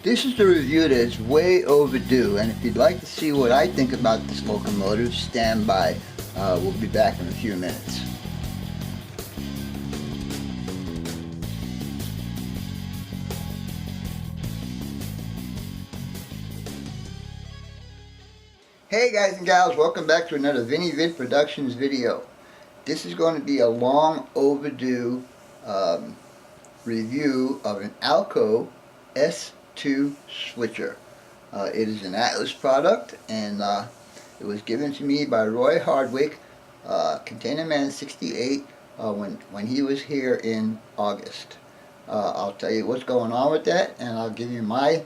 This is the review that is way overdue, and if you'd like to see what I think about this locomotive, stand by. We'll be back in a few minutes. Hey guys and gals, welcome back to another Vinny Vid Productions video. This is going to be a long overdue review of an Alco S2 switcher. It is an Atlas product, and it was given to me by Roy Hardwick, Container Man 68, when he was here in August. I'll tell you what's going on with that, and I'll give you my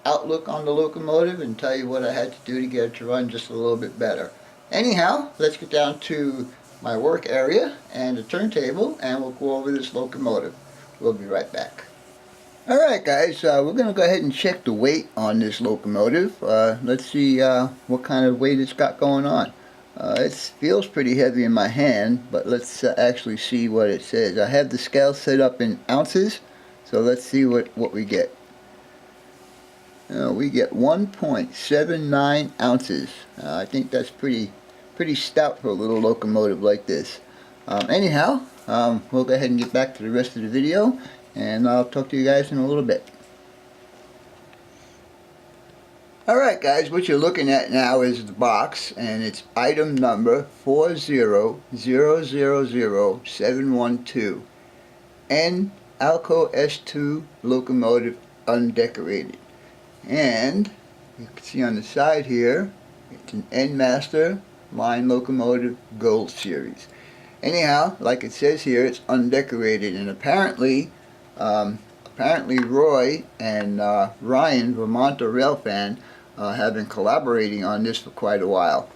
outlook on the locomotive and tell you what I had to do to get it to run just a little bit better. Anyhow, let's get down to my work area and the turntable, and we'll go over this locomotive. We'll be right back. Alright guys, we're going to go ahead and check the weight on this locomotive. Let's see what kind of weight it's got going on. It feels pretty heavy in my hand, but let's actually see what it says. I have the scale set up in ounces, so let's see what we get. We get 1.79 ounces. I think that's pretty stout for a little locomotive like this. Anyhow, we'll go ahead and get back to the rest of the video, and I'll talk to you guys in a little bit. Alright guys, what you're looking at now is the box, and it's item number 4000712. N Alco S2 locomotive undecorated. And you can see on the side here, it's an N Master Line Locomotive Gold Series. Anyhow, like it says here, it's undecorated, and apparently Roy and Ryan, Vermonter Railfan, have been collaborating on this for quite a while.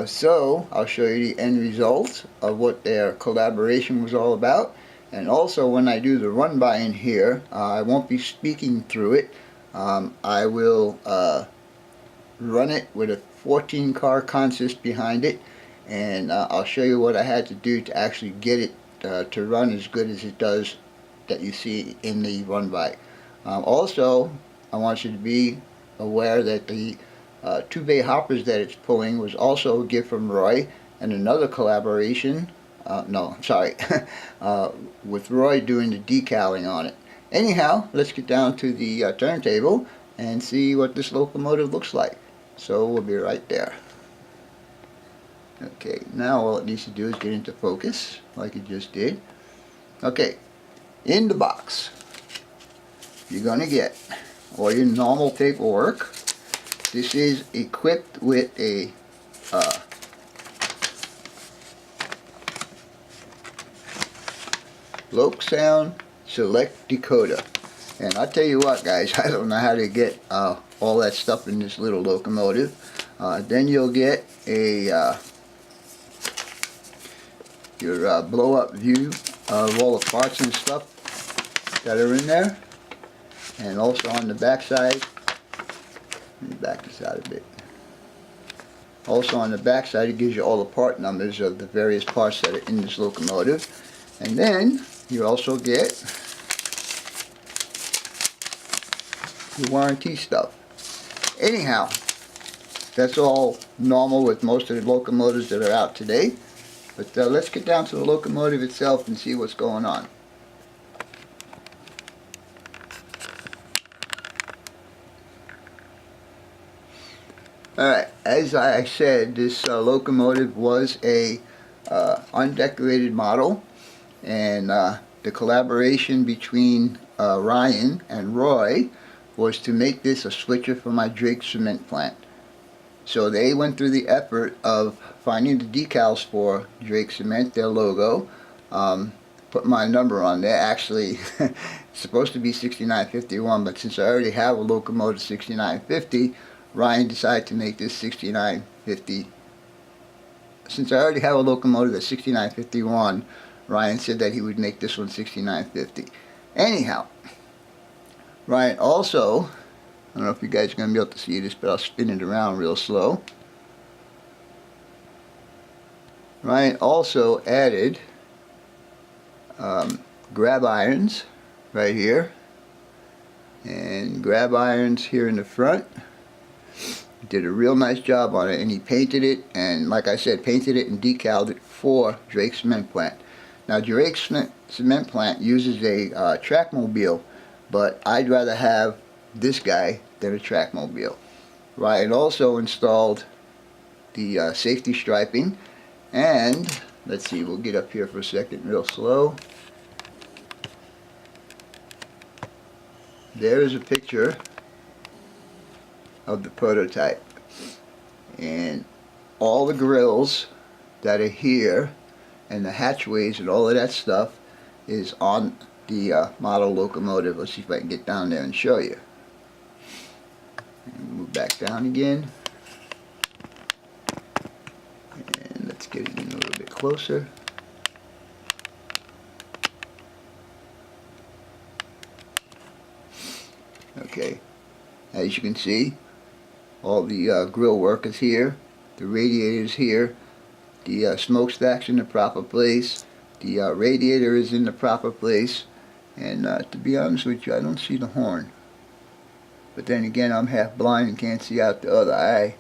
So I'll show you the end result of what their collaboration was all about, and also when I do the run by in here, I won't be speaking through it. I will run it with a 14 car consist behind it, and I'll show you what I had to do to actually get it to run as good as it does that you see in the run by. Also, I want you to be aware that the 2-bay hoppers that it's pulling was also a gift from Roy, and another collaboration, with Roy doing the decaling on it. Anyhow, let's get down to the turntable and see what this locomotive looks like. So we'll be right there. Okay, now all it needs to do is get into focus, like it just did. Okay, in the box, you're going to get all your normal paperwork. This is equipped with a Locomotive Select decoder, and I'll tell you what guys, I don't know how to get all that stuff in this little locomotive. Then you'll get a your blow up view of all the parts and stuff that are in there, and also on the back side, let me back this out a bit. Also on the back side, it gives you all the part numbers of the various parts that are in this locomotive, and then you also get the warranty stuff. Anyhow, that's all normal with most of the locomotives that are out today, but let's get down to the locomotive itself and see what's going on. Alright, as I said, this locomotive was a undecorated model, and the collaboration between Ryan and Roy was to make this a switcher for my Drake cement plant. So they went through the effort of finding the decals for Drake Cement, their logo, put my number on there. Actually, it's supposed to be 6951, but since I already have a Locomotive 6950, Ryan decided to make this 6950. Since I already have a locomotive at 6951, Ryan said that he would make this one 6950. Anyhow, Ryan also, I don't know if you guys are going to be able to see this, but I'll spin it around real slow. Ryan also added grab irons right here, and grab irons here in the front. Did a real nice job on it, and he painted it, and like I said, painted it and decaled it for Drake Cement Plant. Now Drake Cement Plant uses a trackmobile, but I'd rather have this guy than a trackmobile. Ryan also installed the safety striping, and let's see, we'll get up here for a second real slow. There is a picture of the prototype, and all the grills that are here and the hatchways and all of that stuff is on the model locomotive. Let's see if I can get down there and show you. And move back down again, and let's get it in a little bit closer. Okay, as you can see, all the grill work is here, the radiator is here, the smokestack's in the proper place, the radiator is in the proper place, and to be honest with you, I don't see the horn. But then again, I'm half blind and can't see out the other eye.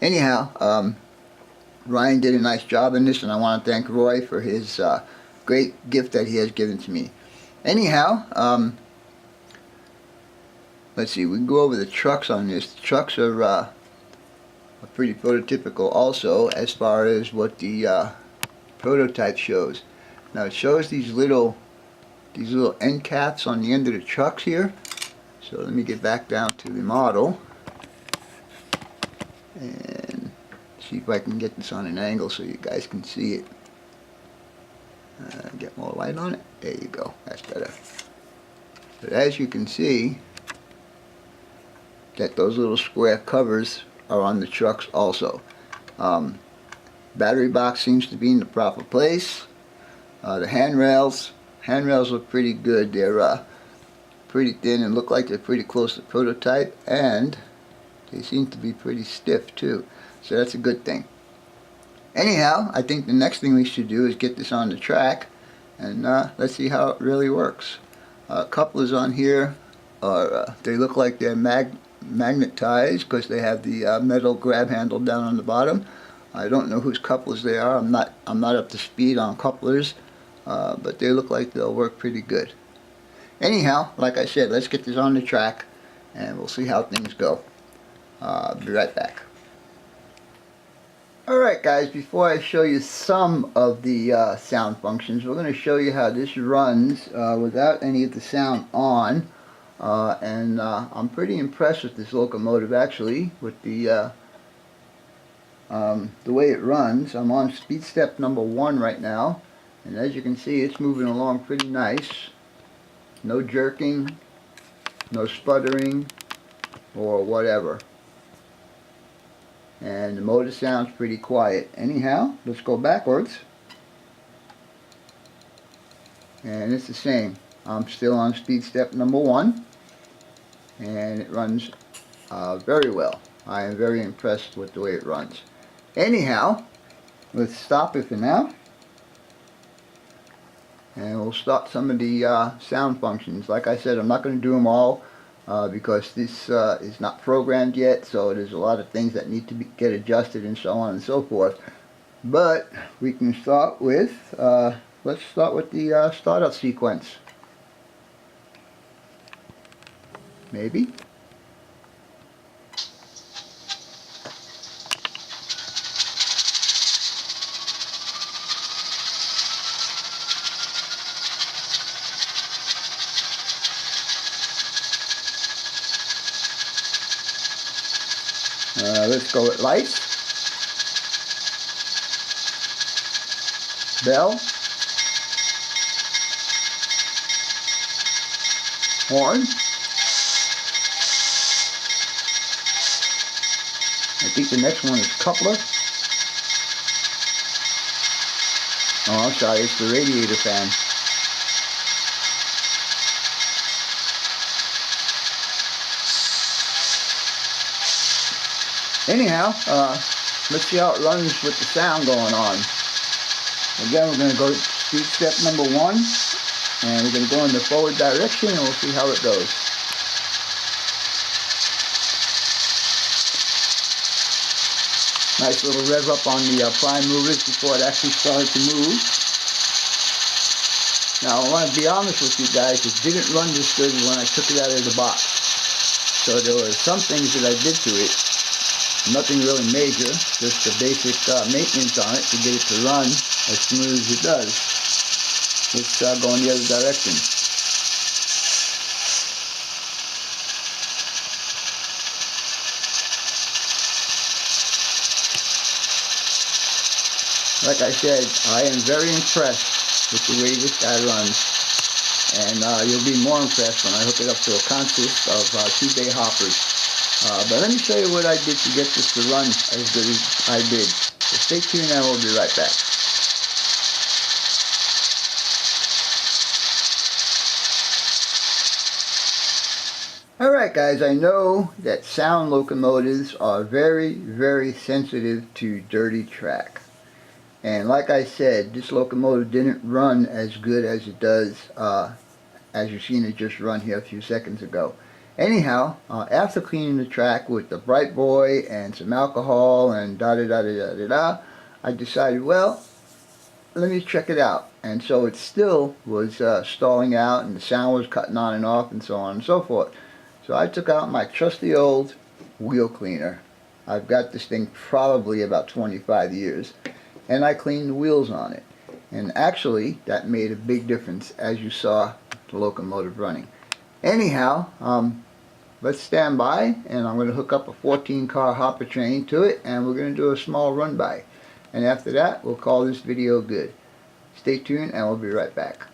Anyhow, Ryan did a nice job in this, and I want to thank Roy for his great gift that he has given to me. Anyhow, let's see, we can go over the trucks on this. The trucks are pretty prototypical also as far as what the prototype shows. Now it shows these little end caps on the end of the trucks here. So let me get back down to the model and see if I can get this on an angle so you guys can see it. Get more light on it. There you go. That's better. But as you can see, that those little square covers are on the trucks also. Battery box seems to be in the proper place. The handrails look pretty good. They're pretty thin and look like they're pretty close to prototype, and they seem to be pretty stiff too, so that's a good thing. Anyhow, I think the next thing we should do is get this on the track, and let's see how it really works. Couplers on here are they look like they're magnetized because they have the metal grab handle down on the bottom. I don't know whose couplers they are. I'm not up to speed on couplers, but they look like they'll work pretty good. Anyhow, like I said, let's get this on the track and we'll see how things go. I'll be right back. Alright guys, before I show you some of the sound functions, we're going to show you how this runs without any of the sound on. I'm pretty impressed with this locomotive actually, with the way it runs. I'm on speed step number 1 right now, and as you can see, it's moving along pretty nice. No jerking, no sputtering, or whatever. And the motor sounds pretty quiet. Anyhow, let's go backwards. And it's the same. I'm still on speed step number 1. And it runs very well. I am very impressed with the way it runs. Anyhow, let's stop it for now. And we'll start some of the sound functions. Like I said, I'm not going to do them all because this is not programmed yet, so there's a lot of things that need to get adjusted and so on and so forth. But we can start with, let's start with the startup sequence. Maybe. Let's go with lights, bell, horn. I think the next one is coupler. Oh, I'm sorry, it's the radiator fan. Anyhow, let's see how it runs with the sound going on. Again, we're going to go to speed step number 1, and we're going to go in the forward direction, and we'll see how it goes. Nice little rev up on the prime movers before it actually started to move. Now I want to be honest with you guys, it didn't run this good when I took it out of the box. So there were some things that I did to it. Nothing really major, just the basic maintenance on it to get it to run as smooth as it does. Let's go in the other direction. Like I said, I am very impressed with the way this guy runs, and you'll be more impressed when I hook it up to a consist of 2-bay hoppers. But let me show you what I did to get this to run as good as I did. So stay tuned and we'll be right back. Alright guys, I know that sound locomotives are very, very sensitive to dirty track. And like I said, this locomotive didn't run as good as it does, as you've seen it just run here a few seconds ago. Anyhow, after cleaning the track with the Bright Boy and some alcohol and da-da-da-da-da-da, I decided, well, let me check it out. And so it still was stalling out, and the sound was cutting on and off, and so on and so forth. So I took out my trusty old wheel cleaner. I've got this thing probably about 25 years. And I cleaned the wheels on it, and actually that made a big difference, as you saw the locomotive running. Anyhow, let's stand by, and I'm going to hook up a 14-car hopper train to it, and we're going to do a small run by, and after that we'll call this video good. Stay tuned and we'll be right back.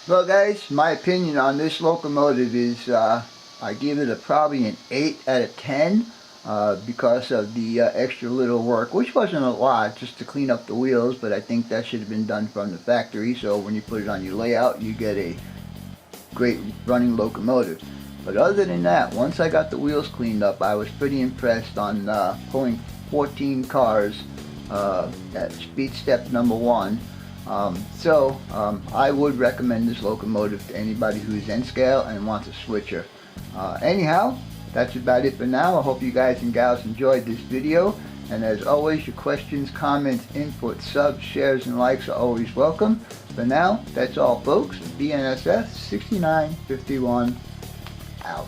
Well guys, my opinion on this locomotive is I give it probably an 8 out of 10 because of the extra little work, which wasn't a lot, just to clean up the wheels, but I think that should have been done from the factory, so when you put it on your layout you get a great running locomotive. But other than that, once I got the wheels cleaned up, I was pretty impressed on pulling 14 cars at speed step number 1. I would recommend this locomotive to anybody who's N scale and wants a switcher. Anyhow, that's about it for now. I hope you guys and gals enjoyed this video. And as always, your questions, comments, input, subs, shares, and likes are always welcome. For now, that's all folks. BNSF 6951 out.